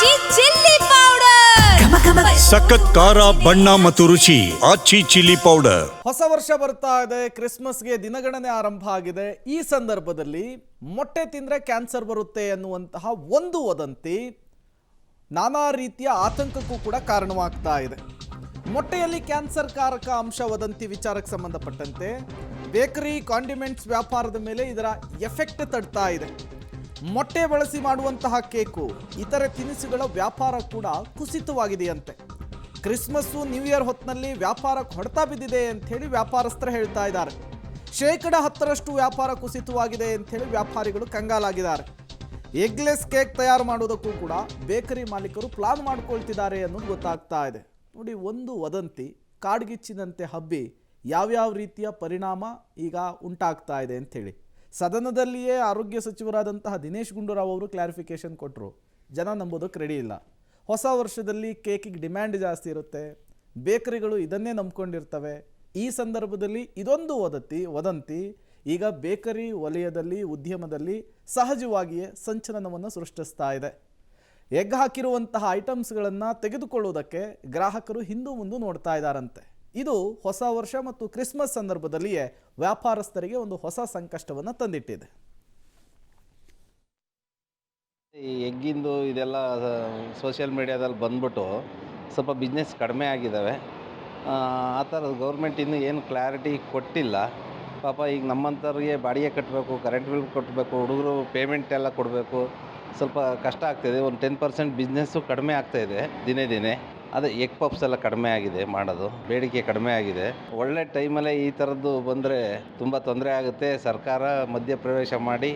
ಆಚಿ chilli powder ಸಖತ್ ಖಾರ ಬಣ್ಣ ಮತ್ತು ರುಚಿ ಆಚಿ ಚಿಲ್ಲಿ ಪೌಡರ್. ಹೊಸ ವರ್ಷ ಬರ್ತಾ ಇದೆ, ಕ್ರಿಸ್ಮಸ್ಗೆ ದಿನಗಣನೆ ಆರಂಭ ಆಗಿದೆ. ಈ ಸಂದರ್ಭದಲ್ಲಿ ಮೊಟ್ಟೆ ತಿಂದ್ರೆ ಕ್ಯಾನ್ಸರ್ ಬರುತ್ತೆ ಅನ್ನುವಂತಹ ಒಂದು ವದಂತಿ ನಾನಾ ರೀತಿಯ ಆತಂಕಕ್ಕೂ ಕೂಡ ಕಾರಣವಾಗ್ತಾ ಇದೆ. ಮೊಟ್ಟೆಯಲ್ಲಿ ಕ್ಯಾನ್ಸರ್ ಕಾರಕ ಅಂಶ ವದಂತಿ ವಿಚಾರಕ್ಕೆ ಸಂಬಂಧಪಟ್ಟಂತೆ ಬೇಕರಿ ಕಾಂಡಿಮೆಂಟ್ಸ್ ವ್ಯಾಪಾರದ ಮೇಲೆ ಇದರ ಎಫೆಕ್ಟ್ ತಡ್ತಾ ಇದೆ. ಮೊಟ್ಟೆ ಬಳಸಿ ಮಾಡುವಂತಹ ಕೇಕು, ಇತರೆ ತಿನಿಸುಗಳ ವ್ಯಾಪಾರ ಕೂಡ ಕುಸಿತವಾಗಿದೆಯಂತೆ. ಕ್ರಿಸ್ಮಸ್ಸು ನ್ಯೂ ಇಯರ್ ಹೊತ್ತಿನಲ್ಲಿ ವ್ಯಾಪಾರಕ್ಕೆ ಹೊಡೆತ ಬಿದ್ದಿದೆ ಅಂಥೇಳಿ ವ್ಯಾಪಾರಸ್ಥರು ಹೇಳ್ತಾ ಇದ್ದಾರೆ. 10% ವ್ಯಾಪಾರ ಕುಸಿತವಾಗಿದೆ ಅಂಥೇಳಿ ವ್ಯಾಪಾರಿಗಳು ಕಂಗಾಲಾಗಿದ್ದಾರೆ. ಎಗ್ಲೆಸ್ ಕೇಕ್ ತಯಾರು ಮಾಡೋದಕ್ಕೂ ಕೂಡ ಬೇಕರಿ ಮಾಲೀಕರು ಪ್ಲಾನ್ ಮಾಡ್ಕೊಳ್ತಿದ್ದಾರೆ ಅನ್ನೋದು ಗೊತ್ತಾಗ್ತಾ ಇದೆ. ನೋಡಿ, ಒಂದು ವದಂತಿ ಕಾಡ್ಗಿಚ್ಚಿನಂತೆ ಹಬ್ಬಿ ಯಾವ್ಯಾವ ರೀತಿಯ ಪರಿಣಾಮ ಈಗ ಉಂಟಾಗ್ತಾ ಇದೆ ಅಂಥೇಳಿ ಸದನದಲ್ಲಿಯೇ ಆರೋಗ್ಯ ಸಚಿವರಾದಂತಹ ದಿನೇಶ್ ಗುಂಡೂರಾವ್ ಅವರು ಕ್ಲಾರಿಫಿಕೇಶನ್ ಕೊಟ್ಟರು. ಜನ ನಂಬೋದಕ್ಕೆ ರೆಡಿ ಇಲ್ಲ. ಹೊಸ ವರ್ಷದಲ್ಲಿ ಕೇಕಿಗೆ ಡಿಮ್ಯಾಂಡ್ ಜಾಸ್ತಿ ಇರುತ್ತೆ, ಬೇಕರಿಗಳು ಇದನ್ನೇ ನಂಬ್ಕೊಂಡಿರ್ತವೆ. ಈ ಸಂದರ್ಭದಲ್ಲಿ ಇದೊಂದು ವದಂತಿ ಈಗ ಬೇಕರಿ ವಲಯದಲ್ಲಿ, ಉದ್ಯಮದಲ್ಲಿ ಸಹಜವಾಗಿಯೇ ಸಂಚಲನವನ್ನು ಸೃಷ್ಟಿಸ್ತಾ ಇದೆ. ಎಗ್ ಹಾಕಿರುವಂತಹ ಐಟಮ್ಸ್ಗಳನ್ನು ತೆಗೆದುಕೊಳ್ಳುವುದಕ್ಕೆ ಗ್ರಾಹಕರು ಹಿಂದು ಮುಂದೆ ನೋಡ್ತಾ ಇದ್ದಾರಂತೆ. ಇದು ಹೊಸ ವರ್ಷ ಮತ್ತು ಕ್ರಿಸ್ಮಸ್ ಸಂದರ್ಭದಲ್ಲಿಯೇ ವ್ಯಾಪಾರಸ್ಥರಿಗೆ ಒಂದು ಹೊಸ ಸಂಕಷ್ಟವನ್ನು ತಂದಿಟ್ಟಿದೆ. ಈ ಎಗ್ಗಿಂದು ಇದೆಲ್ಲ ಸೋಷಿಯಲ್ ಮೀಡಿಯಾದಲ್ಲಿ ಬಂದ್ಬಿಟ್ಟು ಸ್ವಲ್ಪ ಬಿಸ್ನೆಸ್ ಕಡಿಮೆ ಆಗಿದ್ದಾವೆ. ಆ ಥರ ಗೌರ್ಮೆಂಟ್ ಇನ್ನೂ ಏನು ಕ್ಲಾರಿಟಿ ಕೊಟ್ಟಿಲ್ಲ. ಪಾಪ ಈಗ ನಮ್ಮಂಥವ್ರಿಗೆ ಬಾಡಿಗೆ ಕಟ್ಟಬೇಕು, ಕರೆಂಟ್ ಬಿಲ್ ಕಟ್ಟಬೇಕು, ಹುಡುಗರು ಪೇಮೆಂಟ್ ಎಲ್ಲ ಕೊಡಬೇಕು. ಸ್ವಲ್ಪ ಕಷ್ಟ ಆಗ್ತಾಯಿದೆ. ಒಂದು 10% ಬಿಸ್ನೆಸ್ಸು ಕಡಿಮೆ ಆಗ್ತಾಯಿದೆ ದಿನೇ ದಿನೇ. ಅದೇ ಎಗ್ ಪಪ್ಸ್ ಎಲ್ಲ ಕಡಿಮೆ ಆಗಿದೆ, ಮಾಡೋದು ಬೇಡಿಕೆ ಕಡಿಮೆ ಆಗಿದೆ. ಒಳ್ಳೆ ಟೈಮಲ್ಲೇ ಈ ಥರದ್ದು ಬಂದರೆ ತುಂಬ ತೊಂದರೆ ಆಗುತ್ತೆ. ಸರ್ಕಾರ ಮಧ್ಯಪ್ರವೇಶ ಮಾಡಿ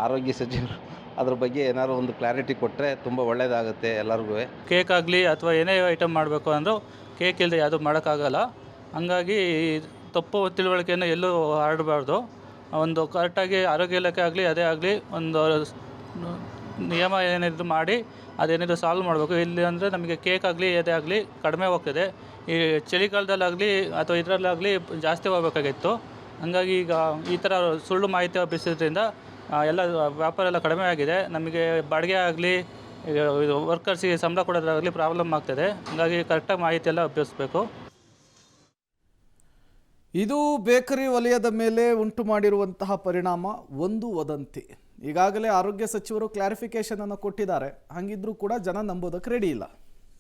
ಆರೋಗ್ಯ ಸಚಿವರು ಅದ್ರ ಬಗ್ಗೆ ಏನಾದ್ರು ಒಂದು ಕ್ಲಾರಿಟಿ ಕೊಟ್ಟರೆ ತುಂಬ ಒಳ್ಳೆಯದಾಗುತ್ತೆ ಎಲ್ಲರಿಗೂ. ಕೇಕ್ ಆಗಲಿ ಅಥವಾ ಏನೇ ಐಟಮ್ ಮಾಡಬೇಕು ಅಂದರೂ ಕೇಕ್ ಇಲ್ಲದೆ ಯಾವುದೂ ಮಾಡೋಕ್ಕಾಗಲ್ಲ. ಹಂಗಾಗಿ ತಪ್ಪು ತಿಳುವಳಿಕೆಯನ್ನು ಎಲ್ಲೂ ಹರಡಬಾರ್ದು. ಒಂದು ಕರೆಕ್ಟಾಗಿ ಆರೋಗ್ಯ ಇಲಾಖೆ ಆಗಲಿ ಅದೇ ಆಗಲಿ ಒಂದು ನಿಯಮ ಏನಿದ್ರು ಮಾಡಿ ಅದೇನಿದ್ರು ಸಾಲ್ವ್ ಮಾಡಬೇಕು. ಇಲ್ಲಿ ಅಂದರೆ ನಮಗೆ ಕೇಕ್ ಆಗಲಿ ಅದೇ ಆಗಲಿ ಕಡಿಮೆ ಹೋಗ್ತದೆ. ಈ ಚಳಿಗಾಲದಲ್ಲಾಗಲಿ ಅಥವಾ ಇದರಲ್ಲಾಗಲಿ ಜಾಸ್ತಿ ಹೋಗಬೇಕಾಗಿತ್ತು. ಹಂಗಾಗಿ ಈಗ ಈ ಥರ ಸುಳ್ಳು ಮಾಹಿತಿ ಹಬ್ಬಿಸೋದ್ರಿಂದ ಎಲ್ಲ ವ್ಯಾಪಾರ ಎಲ್ಲ ಕಡಿಮೆ ಆಗಿದೆ. ನಮಗೆ ಬಾಡಿಗೆ ಆಗಲಿ ವರ್ಕರ್ಸಿಗೆ ಸಂಬಳ ಕೊಡೋದಾಗಲಿ ಪ್ರಾಬ್ಲಮ್ ಆಗ್ತದೆ. ಹಂಗಾಗಿ ಕರೆಕ್ಟಾಗಿ ಮಾಹಿತಿ ಎಲ್ಲ ಹಬ್ಬಿಸಬೇಕು. ಇದು ಬೇಕರಿ ವಲಯದ ಮೇಲೆ ಉಂಟು ಮಾಡಿರುವಂತಹ ಪರಿಣಾಮ, ಒಂದು ವದಂತಿ. ಈಗಾಗಲೇ ಆರೋಗ್ಯ ಸಚಿವರು ಕ್ಲಾರಿಫಿಕೇಶನ್ ಅನ್ನು ಕೊಟ್ಟಿದ್ದಾರೆ. ಹಾಗಿದ್ರೂ ಕೂಡ ಜನ ನಂಬೋದಕ್ಕೆ ರೆಡಿ ಇಲ್ಲ.